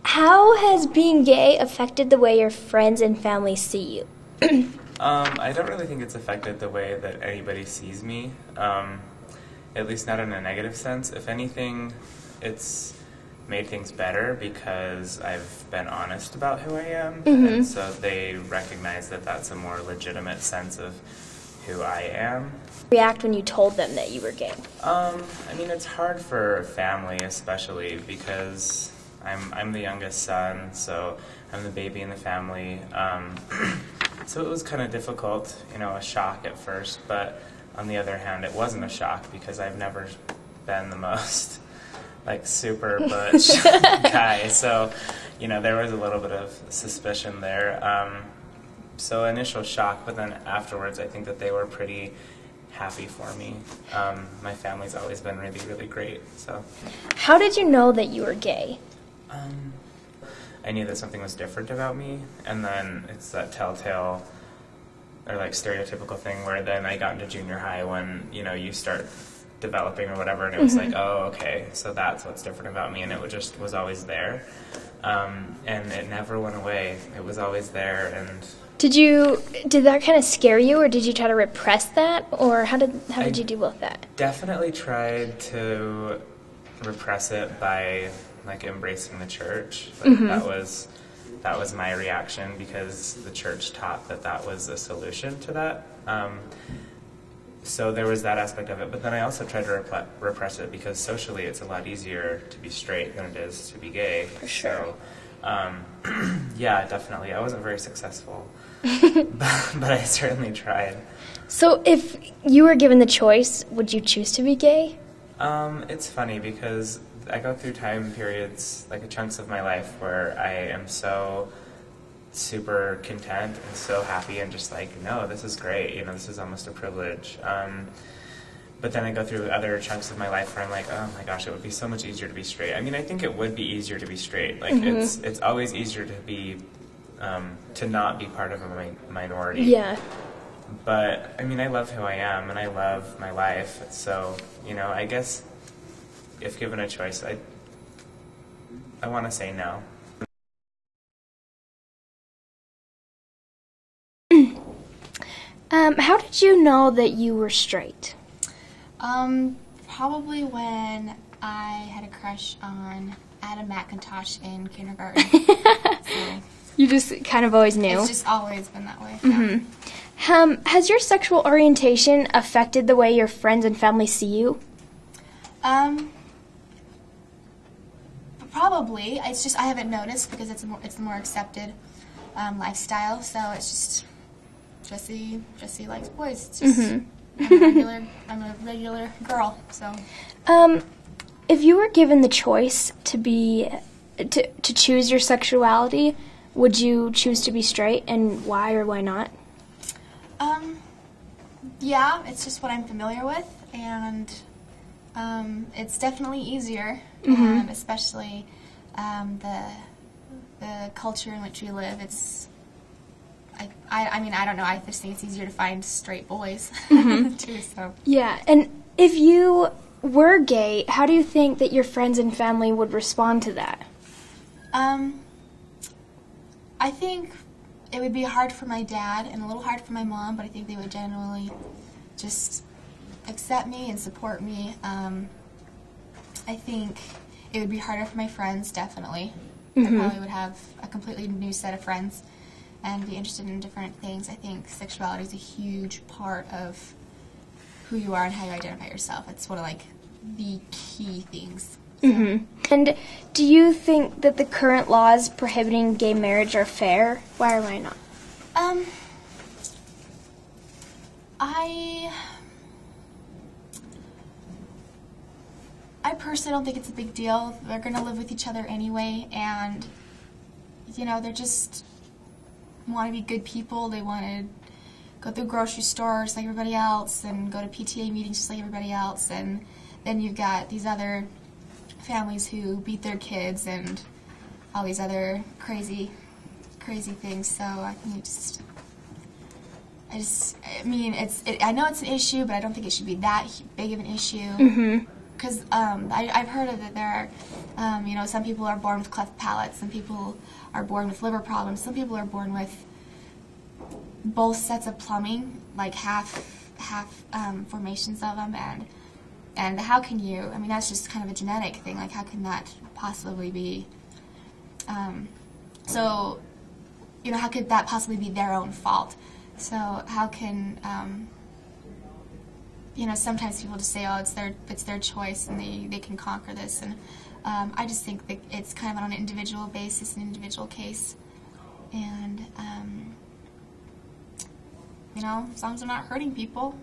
How has being gay affected the way your friends and family see you? I don't really think it's affected the way that anybody sees me, at least not in a negative sense. If anything, it's made things better because I've been honest about who I am, and so they recognize that that's a more legitimate sense of who I am. React when you told them that you were gay? I mean, it's hard for family, especially because I'm the youngest son, so I'm the baby in the family. So it was kind of difficult, a shock at first, but on the other hand, it wasn't a shock because I've never been the most, super butch guy. So, there was a little bit of suspicion there. So initial shock, but then afterwards, I think that they were pretty happy for me. My family's always been really, really great, so. How did you know that you were gay? I knew that something was different about me, and then it's that telltale or stereotypical thing where then I got into junior high when, you start developing or whatever, and it was oh, okay, so that's what's different about me, and it just was always there. And it never went away. It was always there, and did that kind of scare you, or did you try to repress that, or how did you deal with that? Definitely tried to repress it by embracing the church. That was my reaction because the church taught that was a solution to that. So there was that aspect of it, but then I also tried to repress it because socially it's a lot easier to be straight than it is to be gay. For sure. So, yeah, definitely. I wasn't very successful, but I certainly tried. So if you were given the choice, would you choose to be gay? It's funny because I go through time periods, chunks of my life, where I am so super content and so happy and just no, this is great, this is almost a privilege. But then I go through other chunks of my life where I'm oh my gosh, it would be so much easier to be straight. I mean, I think it would be easier to be straight. It's always easier to be, to not be part of a minority. Yeah. But, I mean, I love who I am and I love my life, so, I guess if given a choice, I want to say no. How did you know that you were straight? Probably when I had a crush on Adam McIntosh in kindergarten. So You just kind of always knew? It's just always been that way. Yeah. Has your sexual orientation affected the way your friends and family see you? Probably. It's just I haven't noticed because it's the more accepted lifestyle. So it's just Jessie likes boys. It's just I'm a regular girl. So. If you were given the choice to choose your sexuality, would you choose to be straight, and why or why not? Yeah, it's just what I'm familiar with, and it's definitely easier, especially the culture in which we live. It's, I mean, I don't know. I just think it's easier to find straight boys too. So yeah, and if you were gay, how do you think that your friends and family would respond to that? I think it would be hard for my dad and a little hard for my mom, but I think they would generally just accept me and support me. I think it would be harder for my friends, definitely. I probably would have a completely new set of friends and be interested in different things. I think sexuality is a huge part of who you are and how you identify yourself. It's one of the key things. So. And do you think that the current laws prohibiting gay marriage are fair? Why or why not? I personally don't think it's a big deal. They're going to live with each other anyway, and they're just want to be good people. They want to go through grocery stores like everybody else and go to PTA meetings just like everybody else, and then you've got these other families who beat their kids and all these other crazy things. So I think I know it's an issue, but I don't think it should be that big of an issue. because I've heard of that there are, you know, some people are born with cleft palates, some people are born with liver problems, some people are born with both sets of plumbing, like half formations of them, and how can you, I mean, that's just kind of a genetic thing, like how can that possibly be, so, you know, how could that possibly be their own fault? So how can, you know, sometimes people just say, oh, it's their choice and they can conquer this, and I just think that it's kind of on an individual basis, an individual case, and you know, as long as they're not hurting people,